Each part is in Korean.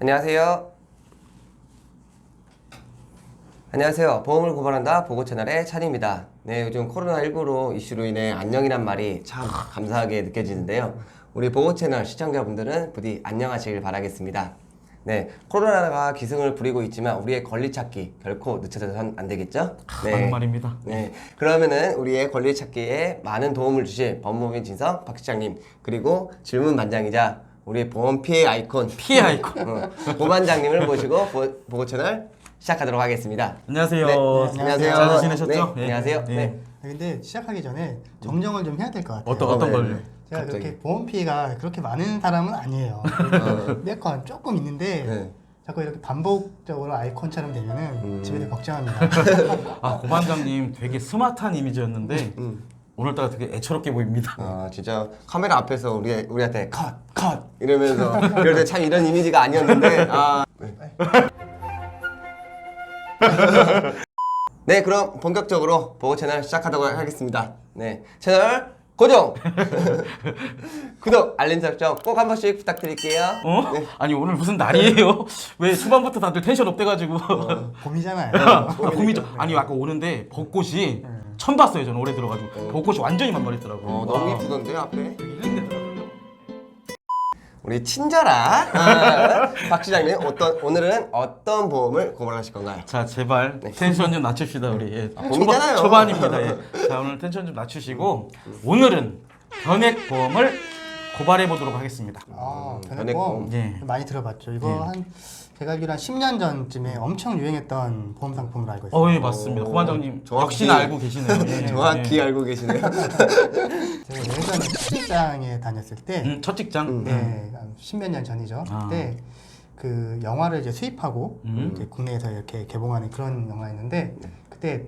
안녕하세요. 안녕하세요. 보험을 고발한다 보고 채널의 찬입니다. 네, 요즘 코로나19로 이슈로 인해 안녕이란 말이 참 감사하게 느껴지는데요. 우리 보고 채널 시청자분들은 부디 안녕하시길 바라겠습니다. 네, 코로나가 기승을 부리고 있지만 우리의 권리 찾기 결코 늦춰서는 안 되겠죠? 맞는 말입니다. 네, 그러면은 우리의 권리 찾기에 많은 도움을 주실 법무법인 진성 박 시장님, 그리고 질문 반장이자 우리의 보험 피해 아이콘 고 반장님을 모시고 보고 채널 시작하도록 하겠습니다. 안녕하세요. 네, 안녕하세요. 잘 지내셨죠? 네, 안녕하세요. 네. 네. 근데 시작하기 전에 정정을 좀 해야 될 것 같아요. 어떤 네. 걸요? 제가 갑자기. 그렇게 보험 피해가 그렇게 많은 사람은 아니에요. 몇 건 조금 있는데 네. 자꾸 이렇게 반복적으로 아이콘처럼 되면은 집에 걱정합니다. 고 반장님 되게 스마트한 이미지였는데 오늘따라 되게 애처롭게 보입니다. 아, 진짜 카메라 앞에서 우리한테 컷 이러면서 이럴 때 참 이런 이미지가 아니었는데 네, 그럼 본격적으로 보고 채널 시작하도록 하겠습니다. 네, 채널 고정! 구독, 알림 설정 꼭 한 번씩 부탁드릴게요. 네. 아니 오늘 무슨 날이에요? 왜 초반부터 다들 텐션 업돼가지고 봄이잖아요. 봄이죠. 아니 아까 오는데 벚꽃이 처음 봤어요. 저는 올해 들어가지고 벚꽃이 완전히 만발했더라고요. 너무 이쁘던데 앞에. 힐링되더라고요. 우리 친절한 박 시장님, 오늘은 어떤 보험을 고발하실 건가요? 자 제발 텐션 좀 낮춥시다 우리. 예. 봄이잖아요. 초반입니다. 예. 자 오늘 텐션 좀 낮추시고 오늘은 변액보험을 고발해 보도록 하겠습니다. 변액보험 예. 많이 들어봤죠. 이거 제가 알기로 한 10년 전쯤에 엄청 유행했던 보험 상품으로 알고 있어요. 예 맞습니다. 고 반장님 정확히- 역시나 알고 계시네요. 예. 정확히 예. 알고 계시네요. 제가 예전에 출장에 다녔을 때 첫 직장. 네, 한 10몇 년 전이죠. 아. 그때 그 영화를 이제 수입하고 이제 국내에서 이렇게 개봉하는 그런 영화였는데 그때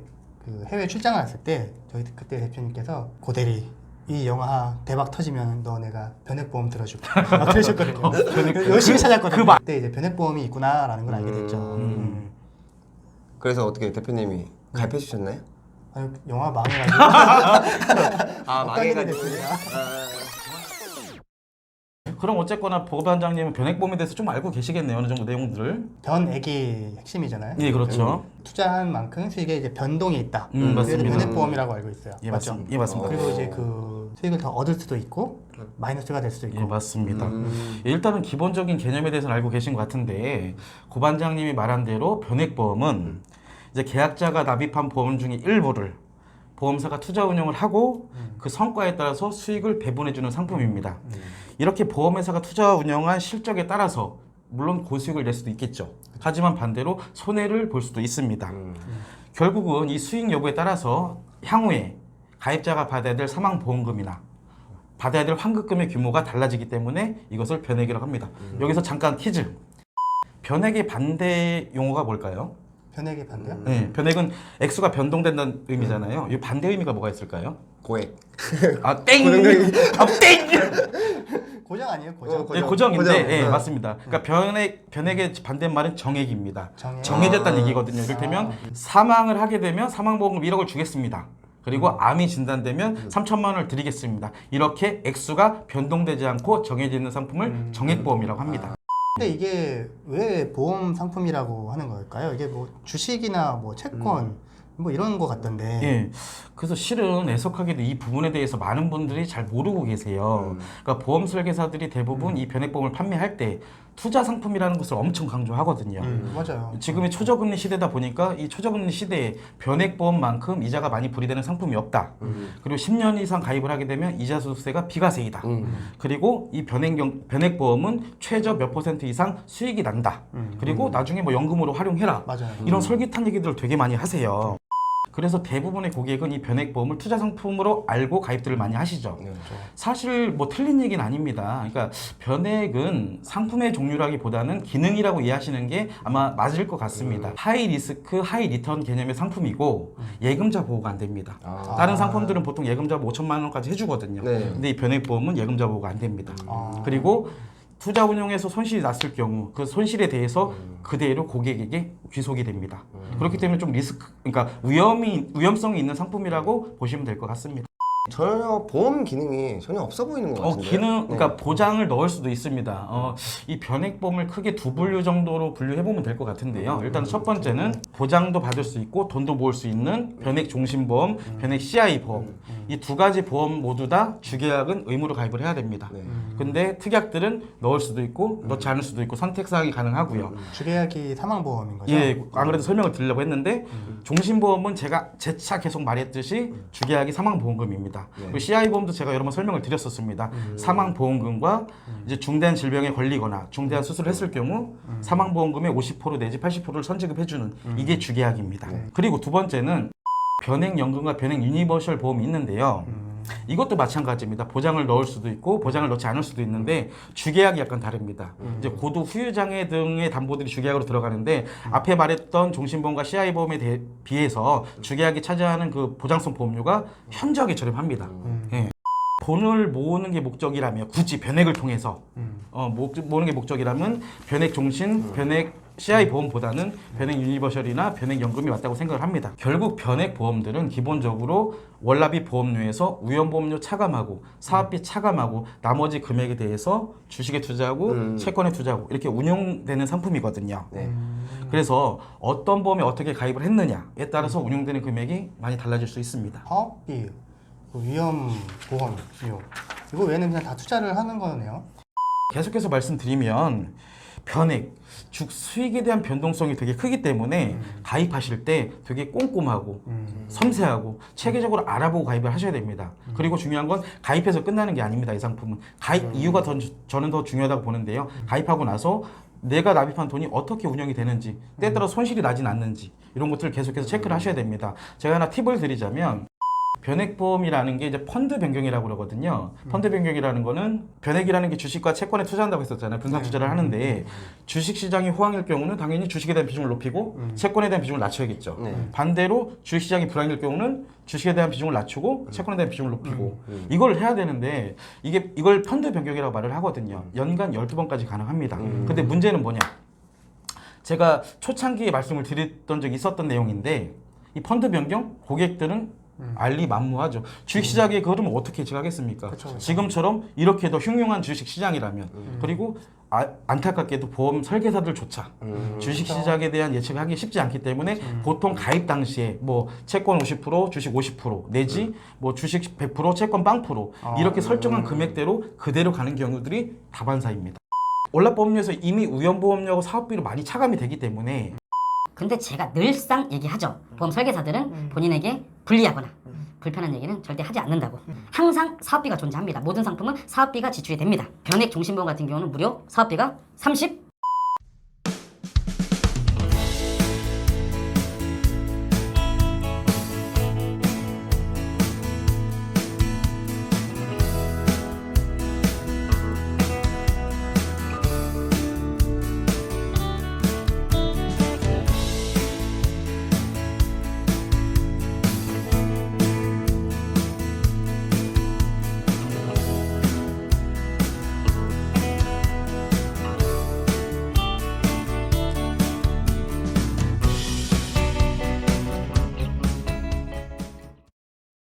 그 해외 출장을 갔을 때 저희 그때 대표님께서 고대리 이 영화 대박 터지면 너 내가 변액보험 들어줄게 막 그러셨거든요. 그래서 열심히 찾았거든요. 그때 이제 변액보험이 있구나라는 걸 알게 됐죠. 그래서 어떻게 대표님이 가입해 주셨나요? 아니, 영화 망해가지고 엇갈리게 됐습니다. 그럼 어쨌거나 보 반장님은 변액보험에 대해서 좀 알고 계시겠네요. 어느 정도 내용들을. 변액이 핵심이잖아요. 예 그렇죠. 투자한 만큼 수익에 이제 변동이 있다. 맞습니다. 그래서 변액보험이라고 알고 있어요. 예 맞죠? 맞습니다. 예 맞습니다. 그리고 이제 그 수익을 더 얻을 수도 있고 마이너스가 될 수도 있고. 예 맞습니다. 일단은 기본적인 개념에 대해서는 알고 계신 것 같은데 고 반장님이 말한 대로 변액보험은 이제 계약자가 납입한 보험 중에 일부를 보험사가 투자 운용을 하고 그 성과에 따라서 수익을 배분해주는 상품입니다. 이렇게 보험회사가 투자 운영한 실적에 따라서 물론 고수익을 낼 수도 있겠죠. 하지만 반대로 손해를 볼 수도 있습니다. 결국은 이 수익 여부에 따라서 향후에 가입자가 받아야 될 사망보험금이나 받아야 될 환급금의 규모가 달라지기 때문에 이것을 변액이라고 합니다. 여기서 잠깐 퀴즈. 변액의 반대 용어가 뭘까요? 변액의 반대요? 네, 변액은 액수가 변동된다는 의미잖아요. 이 반대 의미가 뭐가 있을까요? 고액. 아 땡! 아 땡! 고정 아니에요? 고정? 예, 고정인데, 고정. 예, 맞습니다. 그러니까 변액의 반대말은 정액입니다. 정액. 정해졌다는 얘기거든요. 이를테면 사망을 하게 되면 사망보험금 1억을 주겠습니다. 그리고 암이 진단되면 3천만 원을 드리겠습니다. 이렇게 액수가 변동되지 않고 정해져 있는 상품을 정액보험이라고 합니다. 근데 이게 왜 보험 상품이라고 하는 걸까요? 이게 뭐 주식이나 뭐 채권 뭐 이런 거 같던데. 예. 그래서 실은 애석하게도 이 부분에 대해서 많은 분들이 잘 모르고 계세요. 그러니까 보험 설계사들이 대부분 이 변액보험을 판매할 때 투자 상품이라는 것을 엄청 강조하거든요. 맞아요. 지금이 초저금리 시대다 보니까 이 초저금리 시대에 변액보험만큼 이자가 많이 불이되는 상품이 없다. 그리고 10년 이상 가입을 하게 되면 이자 소득세가 비과세이다. 그리고 이 변액보험은 최저 몇 % 이상 수익이 난다. 그리고 나중에 뭐 연금으로 활용해라. 맞아요. 이런 솔깃한 얘기들을 되게 많이 하세요. 그래서 대부분의 고객은 이 변액보험을 투자 상품으로 알고 가입들을 많이 하시죠. 사실 뭐 틀린 얘기는 아닙니다. 그러니까 변액은 상품의 종류라기보다는 기능이라고 이해하시는 게 아마 맞을 것 같습니다. 하이 리스크, 하이 리턴 개념의 상품이고 예금자 보호가 안 됩니다. 다른 상품들은 보통 예금자 보호 5천만 원까지 해주거든요. 네. 근데 이 변액보험은 예금자 보호가 안 됩니다. 그리고 투자 운용에서 손실이 났을 경우 그 손실에 대해서 그대로 고객에게 귀속이 됩니다. 그렇기 때문에 좀 리스크, 그러니까 위험성이 있는 상품이라고 보시면 될 것 같습니다. 전혀 보험 기능이 전혀 없어 보이는 것 같은데요. 기능, 그러니까 보장을 넣을 수도 있습니다. 이 변액보험을 크게 두 분류 정도로 분류해보면 될 것 같은데요. 일단 첫 번째는 보장도 받을 수 있고 돈도 모을 수 있는 변액 종신보험, 변액 CI 보험. 이 두 가지 보험 모두 다 주계약은 의무로 가입을 해야 됩니다. 네. 근데 특약들은 넣을 수도 있고 넣지 않을 수도 있고 선택 사항이 가능하고요. 주계약이 사망보험인 거죠? 예, 안 그래도 설명을 드리려고 했는데 종신보험은 제가 재차 계속 말했듯이 주계약이 사망보험금입니다. 그리고 CI보험도 제가 여러 번 설명을 드렸었습니다. 사망보험금과 이제 중대한 질병에 걸리거나 중대한 수술을 했을 경우 사망보험금의 50% 내지 80%를 선지급해주는 이게 주계약입니다. 그리고 두 번째는 변액연금과 변액 유니버셜 보험이 있는데요. 이것도 마찬가지입니다. 보장을 넣을 수도 있고 보장을 넣지 않을 수도 있는데 주계약이 약간 다릅니다. 이제 고도 후유장애 등의 담보들이 주계약으로 들어가는데 앞에 말했던 종신보험과 CI보험에 비해서 주계약이 차지하는 그 보장성 보험료가 현저하게 저렴합니다. 예. 돈을 모으는 게 목적이라면 굳이 변액을 통해서 모으는 게 목적이라면 변액 종신, 변액 CI 보험보다는 변액 유니버셜이나 변액 연금이 맞다고 생각을 합니다. 결국 변액 보험들은 기본적으로 월납이 보험료에서 위험보험료 차감하고 사업비 차감하고 나머지 금액에 대해서 주식에 투자하고 채권에 투자하고 이렇게 운용되는 상품이거든요. 네. 그래서 어떤 보험에 어떻게 가입을 했느냐에 따라서 운용되는 금액이 많이 달라질 수 있습니다. 사업비, 위험보험료 이거 외에는 그냥 다 투자를 하는 거네요. 계속해서 말씀드리면 변액, 즉 수익에 대한 변동성이 되게 크기 때문에 가입하실 때 되게 꼼꼼하고 섬세하고 체계적으로 알아보고 가입을 하셔야 됩니다. 그리고 중요한 건 가입해서 끝나는 게 아닙니다. 이 상품은 가입 이유가 저는 더 중요하다고 보는데요. 가입하고 나서 내가 납입한 돈이 어떻게 운영이 되는지 때에 따라 손실이 나진 않는지 이런 것들을 계속해서 체크를 하셔야 됩니다. 제가 하나 팁을 드리자면 변액보험이라는 게 이제 펀드 변경이라고 그러거든요. 펀드 변경이라는 거는 변액이라는 게 주식과 채권에 투자한다고 했었잖아요. 분산 투자를 하는데 주식 시장이 호황일 경우는 당연히 주식에 대한 비중을 높이고 채권에 대한 비중을 낮춰야겠죠. 반대로 주식 시장이 불황일 경우는 주식에 대한 비중을 낮추고 채권에 대한 비중을 높이고 이걸 해야 되는데 이걸 펀드 변경이라고 말을 하거든요. 연간 12번까지 가능합니다. 근데 문제는 뭐냐? 제가 초창기에 말씀을 드렸던 적이 있었던 내용인데 이 펀드 변경 고객들은 알리만무하죠. 주식시장의 그 흐름을 어떻게 예측하겠습니까? 그쵸. 지금처럼 이렇게 더 흉흉한 주식시장이라면 그리고 안타깝게도 보험 설계사들조차 주식시장에 대한 예측을 하기 쉽지 않기 때문에 보통 가입 당시에 뭐 채권 50%, 주식 50% 내지 뭐 주식 100%, 채권 0% 이렇게 설정한 금액대로 그대로 가는 경우들이 다반사입니다. 월납보험료에서 이미 우연보험료하고 사업비로 많이 차감이 되기 때문에 근데 제가 늘상 얘기하죠. 보험 설계사들은 본인에게 불리하거나 불편한 얘기는 절대 하지 않는다고. 항상 사업비가 존재합니다. 모든 상품은 사업비가 지출이 됩니다. 변액 종신보험 같은 경우는 무려 사업비가 30,